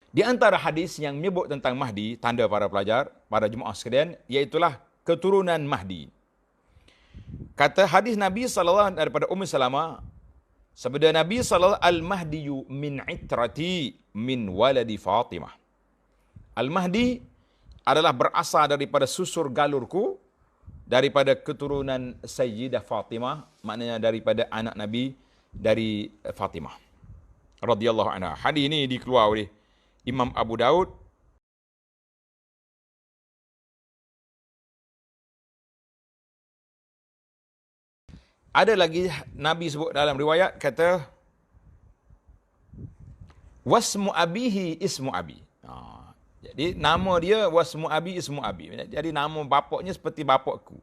Di antara hadis yang menyebut tentang Mahdi, tanda para pelajar, para jemaah sekalian, iaitulah keturunan Mahdi. Kata hadis Nabi SAW daripada Ummu Salamah, sabda Nabi SAW, Al-Mahdiyu min itrati min waladi Fatimah. Al-Mahdi adalah berasal daripada susur galurku, daripada keturunan Sayyidah Fatimah, maknanya daripada anak Nabi, dari Fatimah radhiyallahu anha. Hadis ini dikeluar oleh Imam Abu Daud. Ada lagi Nabi sebut dalam riwayat, kata wasmu abihi ismu abi. Jadi nama dia wasmu abi ismu abi. Jadi nama bapaknya seperti bapakku.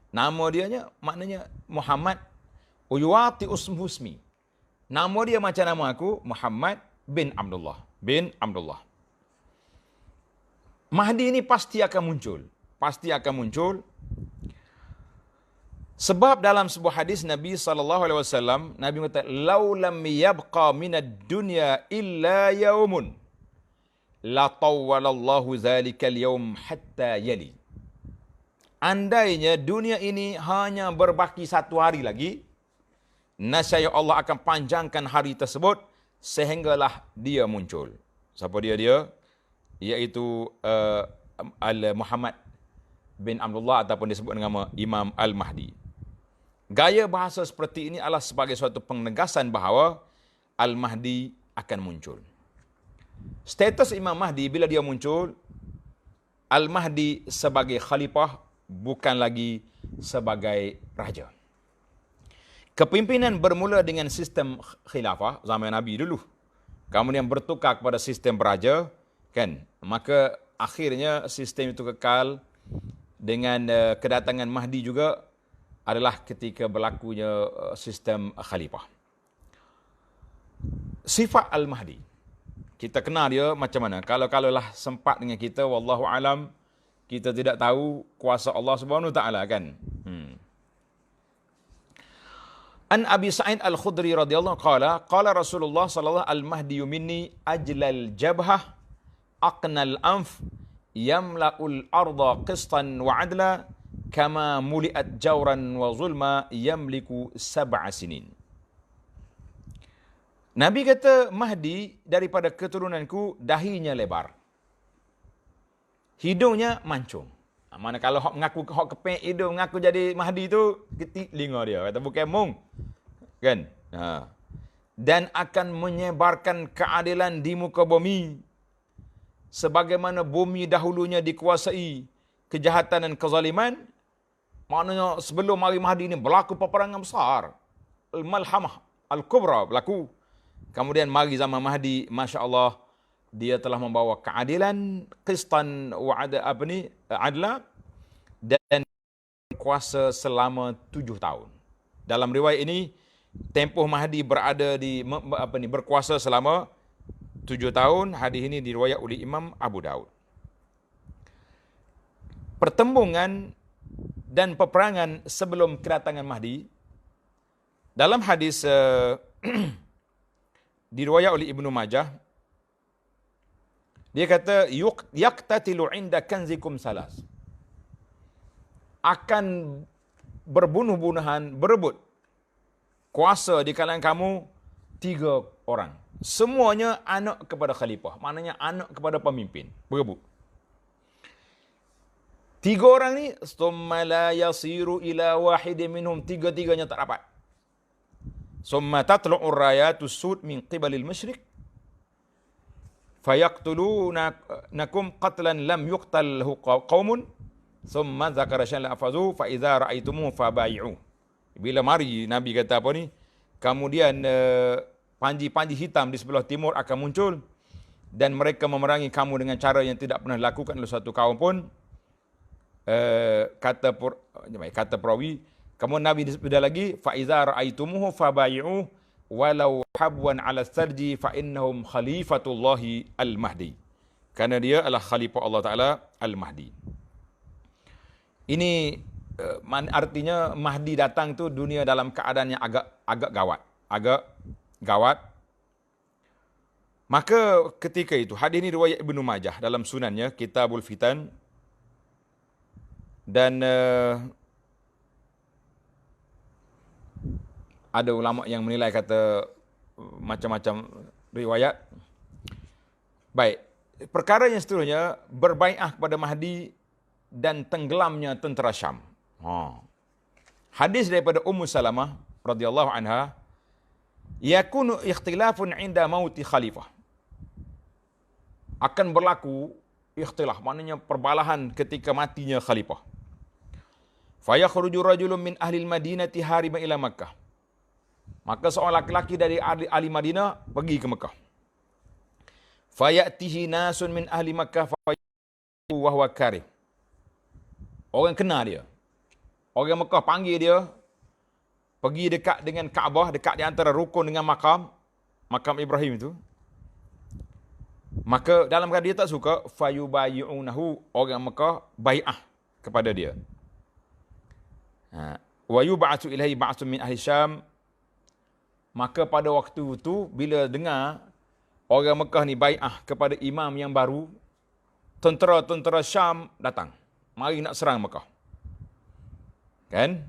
Nama dia maknanya Muhammad uyuati usmi. Nama dia macam nama aku, Muhammad bin Abdullah. Bin Abdullah. Mahdi ini pasti akan muncul. Pasti akan muncul. Sebab dalam sebuah hadis Nabi SAW, Nabi kata, "Lau lam yabqa minad dunya illa yaumun, la tawwalallahu zalikal yaum hatta yali." Andainya dunia ini hanya berbaki satu hari lagi, nescaya Allah akan panjangkan hari tersebut sehinggalah dia muncul. Siapa dia? Iaitu Muhammad bin Abdullah, ataupun disebut dengan nama Imam Al-Mahdi. Gaya bahasa seperti ini adalah sebagai suatu penegasan bahawa Al-Mahdi akan muncul. Status Imam Mahdi bila dia muncul, Al-Mahdi sebagai khalifah, bukan lagi sebagai raja. Kepimpinan bermula dengan sistem khilafah zaman Nabi dulu. Kemudian bertukar kepada sistem beraja, kan? Maka akhirnya sistem itu kekal dengan kedatangan Mahdi juga adalah ketika berlakunya sistem khalifah. Sifat Al-Mahdi, kita kenal dia macam mana? Kalau-kalaulah sempat dengan kita, wallahu alam, kita tidak tahu kuasa Allah Subhanahu taala, kan? An Abi Sa'id Al-Khudri radhiyallahu qala Rasulullah sallallahu al-Mahdi minni ajlal jabhah aqnal anf yamla'ul arda qistan wa adla kama muliat jawran wa zulma yamliku 7 sinin. Nabi kata, Mahdi daripada keturunanku dahinya lebar, hidungnya mancung. Mana kalau hok mengaku hok kepek hidung mengaku jadi Mahdi tu, ketik telinga dia, kata bukan mung, kan? Dan akan menyebarkan keadilan di muka bumi sebagaimana bumi dahulunya dikuasai kejahatan dan kezaliman. Maknanya sebelum hari Mahdi ini berlaku peperangan besar, Al-Malhamah Al-Kubra berlaku. Kemudian mari zaman Mahdi, Masya Allah, dia telah membawa keadilan, qistan wa adla, dan kuasa selama 7 tahun. Dalam riwayat ini, tempoh Mahdi berada berkuasa selama 7 tahun. Hadis ini diriwayat oleh Imam Abu Daud. Pertembungan dan peperangan sebelum kedatangan Mahdi, dalam hadis diriwayat oleh Ibnu Majah, dia kata, yaqtatilu inda kanzikum salas, akan berbunuh-bunuhan, berebut kuasa di kalangan kamu 3 orang. Semuanya anak kepada khalifah, maknanya anak kepada pemimpin, berebut. 3 orang ni, summa la yasiru ila wahidin minhum, 3-3-nya tak dapat. Summa tatlu'ur rayatus sud min qibalil masyriq fayaqtulunakum qatlan lam yuqtalhu qaumun summa zakara sya'la afazu fa idza ra'aitumuhu fabayi'u. Bila mari Nabi kata apa ni, kemudian panji-panji hitam di sebelah timur akan muncul dan mereka memerangi kamu dengan cara yang tidak pernah dilakukan oleh satu kaum pun. Kata perawi, kemudian Nabi disebut lagi, fa iza ra'aitumuhu fabayi'u walau habwan 'ala sarji fa innahum khalifatullahi al-Mahdi. Karena dia adalah khalifah Allah Taala al-Mahdi. Ini artinya Mahdi datang tu dunia dalam keadaan yang agak gawat. Maka ketika itu, hadis ini riwayat Ibnu Majah dalam sunannya, Kitabul Fitan. Dan ada ulama yang menilai kata macam-macam riwayat. Baik, perkara yang seterusnya, berbai'ah kepada Mahdi dan tenggelamnya tentera Syam. Hadis daripada Ummu Salamah radhiyallahu anha, yakunu ikhtilafun inda mauti khalifah. Akan berlaku ikhtilaf, maknanya perbalahan ketika matinya khalifah. Fayakhruju rajulun min ahli al-Madinati hariban ila Makkah. Maka seorang laki-laki dari ahli Madinah pergi ke Mekah. Fayatihi nasun min ahli Makkah wa huwa karih. Orang kenal dia. Orang Mekah panggil dia, pergi dekat dengan Kaabah, dekat di antara rukun dengan makam Ibrahim itu. Maka dalam keadaan dia tak suka, fayubayi'unahu, orang Mekah bai'ah kepada dia. Wa yub'atsu ilaihi ba'sun min ahli Syam. Maka pada waktu itu, bila dengar orang Mekah ni bai'ah kepada imam yang baru, tentera-tentera Syam datang, mari nak serang Mekah. Kan?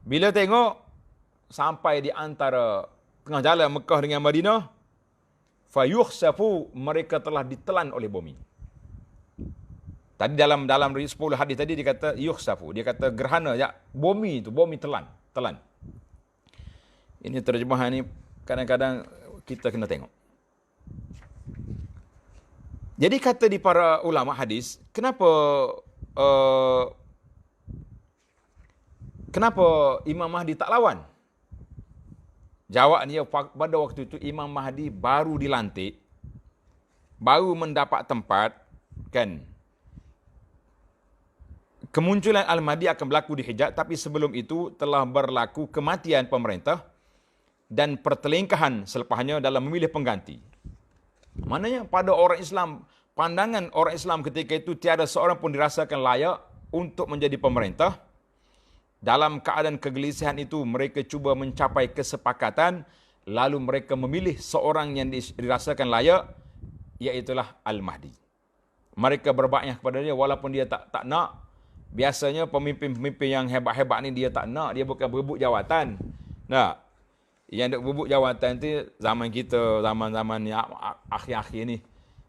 Bila tengok sampai di antara tengah jalan Mekah dengan Madinah, fayukhsafu, mereka telah ditelan oleh bumi. Tadi dalam 10 hadis tadi dia kata yukhsafu, dia kata gerhana, ya, bumi telan. Ini terjemahan ni kadang-kadang kita kena tengok. Jadi kata di para ulama hadis, kenapa Imam Mahdi tak lawan? Jawabnya, pada waktu itu Imam Mahdi baru dilantik, baru mendapat tempat, kan? Kemunculan Al-Mahdi akan berlaku di Hijaz, tapi sebelum itu telah berlaku kematian pemerintah dan pertelingkahan selepasnya dalam memilih pengganti. Maknanya pada orang Islam, pandangan orang Islam ketika itu tiada seorang pun dirasakan layak untuk menjadi pemerintah. Dalam keadaan kegelisahan itu, mereka cuba mencapai kesepakatan, lalu mereka memilih seorang yang dirasakan layak, iaitulah Al-Mahdi. Mereka berbai'ah kepada dia walaupun dia tak nak. Biasanya pemimpin-pemimpin yang hebat-hebat ni dia tak nak, dia bukan berebut jawatan. Nah, yang duk berebut jawatan tu zaman kita, zaman-zaman ni akhir-akhir ni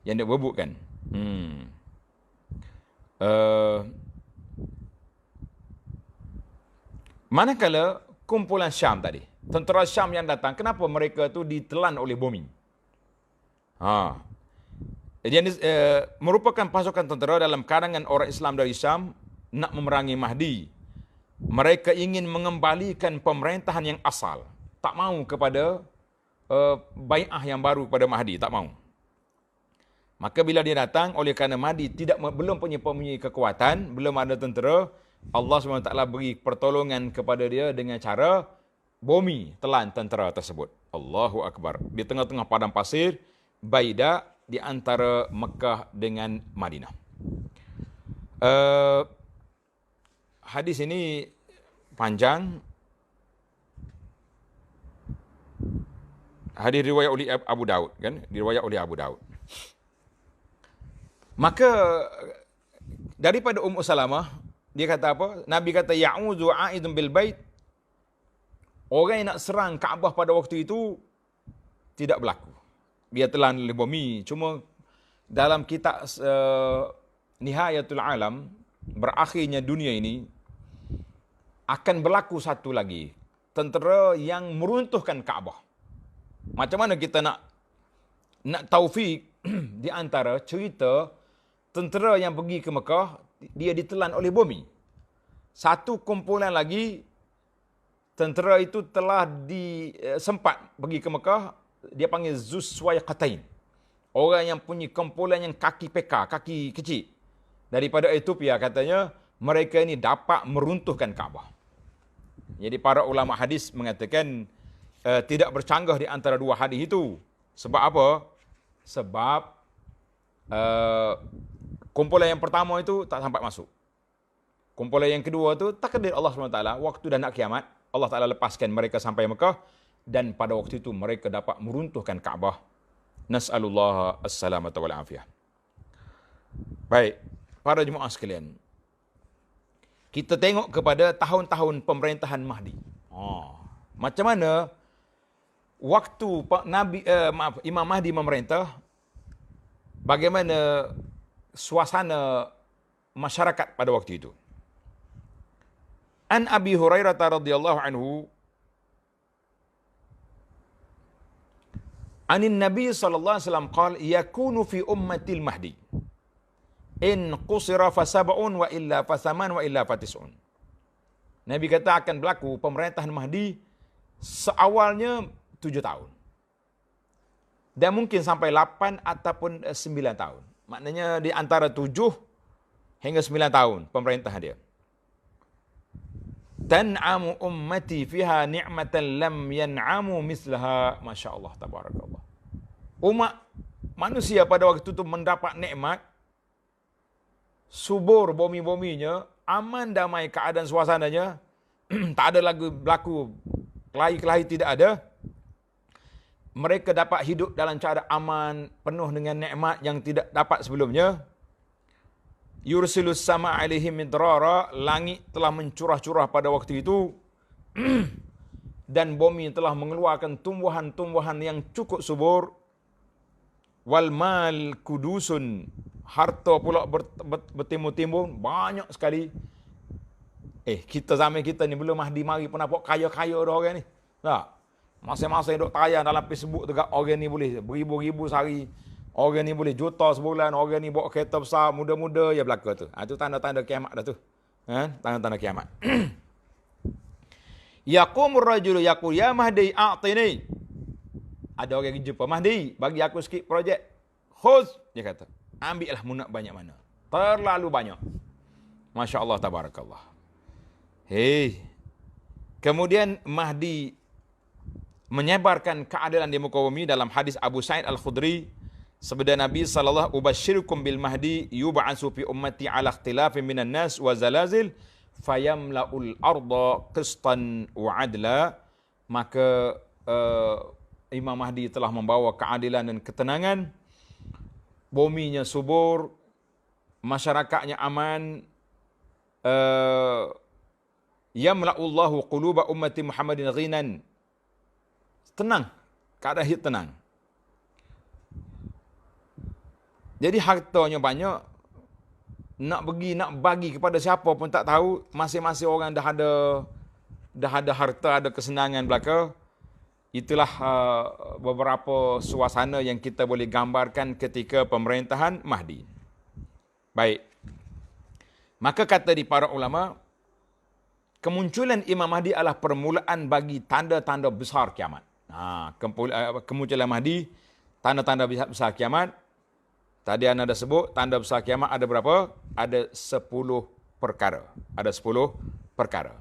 yang duk berebut kan. Manakala kumpulan Syam tadi, tentera Syam yang datang, kenapa mereka tu ditelan oleh bumi? Jadi merupakan pasukan tentera dalam kalangan orang Islam dari Syam nak memerangi Mahdi. Mereka ingin mengembalikan pemerintahan yang asal. Tak mahu kepada bai'ah yang baru kepada Mahdi, tak mahu. Maka bila dia datang, oleh kerana Mahdi belum punya kekuatan, belum ada tentera, Allah SWT beri pertolongan kepada dia dengan cara bumi telan tentera tersebut. Allahu Akbar. Di tengah-tengah padang pasir, Baida, di antara Mekah dengan Madinah. Hadis ini panjang. Hadis riwayat oleh Abu Daud, kan? Diriwayat oleh Abu Daud. Maka daripada Ummu Salamah, dia kata apa? Nabi kata ya'udzu a'idun bil bait. Orang yang nak serang Kaabah pada waktu itu tidak berlaku. Dia telan oleh bumi. Cuma dalam kitab Nihayatul Alam, berakhirnya dunia ini, akan berlaku satu lagi. Tentera yang meruntuhkan Kaabah. Macam mana kita nak taufik di antara cerita tentera yang pergi ke Mekah, dia ditelan oleh bumi. Satu kumpulan lagi, tentera itu telah sempat pergi ke Mekah, dia panggil Zuswayqatain. Orang yang punya kumpulan yang kaki peka, kaki kecil. Daripada Ethiopia katanya, mereka ini dapat meruntuhkan Kaabah. Jadi para ulama hadis mengatakan tidak bercanggah di antara dua hadis itu. Sebab apa? Sebab kumpulan yang pertama itu tak sampai masuk. Kumpulan yang kedua itu takdir Allah SWT, waktu dah nak kiamat, Allah Ta'ala lepaskan mereka sampai Mekah, dan pada waktu itu mereka dapat meruntuhkan Kaabah Nas'alullah as-salamata wal afiyah. Baik, para jemaah sekalian. Kita tengok kepada tahun-tahun pemerintahan Mahdi. Macam mana waktu Imam Mahdi memerintah, bagaimana suasana masyarakat pada waktu itu. An Abi Hurairah radhiyallahu anhu anin Nabi sallallahu alaihi wasallam qala yakunu fi ummatil Mahdi in qusira fa sab'un wa illa fa thaman wa illa fa tis'un. Nabi kata akan berlaku pemerintahan Mahdi seawalnya 7 tahun. Dan mungkin sampai 8 ataupun 9 tahun. Maknanya di antara 7 hingga 9 tahun pemerintahan dia. Tan'amu ummati fiha ni'matan lam yan'amu mislaha. Masya Allah, tabarakallah. Umat manusia pada waktu itu mendapat nikmat, subur bumi-buminya, aman damai keadaan suasananya, tak ada lagi berlaku kelahi-kelahi, tidak ada. Mereka dapat hidup dalam keadaan aman, penuh dengan nikmat yang tidak dapat sebelumnya. Yursilus sama alaihim midrara, langit telah mencurah-curah pada waktu itu. Dan bumi telah mengeluarkan tumbuhan-tumbuhan yang cukup subur. Wal mal kudusun, harta pula bertimbun-timbun banyak sekali. Kita zaman kita ni belum Mahdi mari pun nampak kaya-kaya dah orang ni. Tak. Masing-masing duk tayang dalam Facebook tegak, orang ni boleh beribu-ribu sehari. Orang ni boleh juta sebulan, orang ni bawa kereta besar, muda-muda ya belaka tu. Itu tanda-tanda kiamat dah tu. Tanda-tanda kiamat. Yaqumur rajulu yaqul ya Mahdi a'tini. Ada orang yang jumpa Mahdi, bagi aku sikit projek. Khuz, dia kata. Ambillah munak banyak mana. Terlalu banyak. Masya Allah, tabarakallah. Kemudian Mahdi menyebarkan keadilan di muka bumi dalam hadis Abu Sa'id Al-Khudri. Sabda Nabi sallallahu ubasyirukum bil Mahdi yub'atsu fi ummati ala ikhtilafin minan nas wa zalazil fayamla'ul arda qistan wa adla. Maka Imam Mahdi telah membawa keadilan dan ketenangan, buminya subur, masyarakatnya aman. Yamla'ullahu quluba ummati Muhammadin ghinan. Tenang, keadaan hidup tenang. Jadi hartanya banyak, nak bagi kepada siapa pun tak tahu. Masing-masing orang dah ada harta, ada kesenangan belaka. Itulah beberapa suasana yang kita boleh gambarkan ketika pemerintahan Mahdi. Baik. Maka kata di para ulama, kemunculan Imam Mahdi adalah permulaan bagi tanda-tanda besar kiamat. Kemunculan Mahdi, tanda-tanda besar kiamat. Tadi anda dah sebut, tanda besar kiamat ada berapa? Ada 10 perkara. Ada 10 perkara.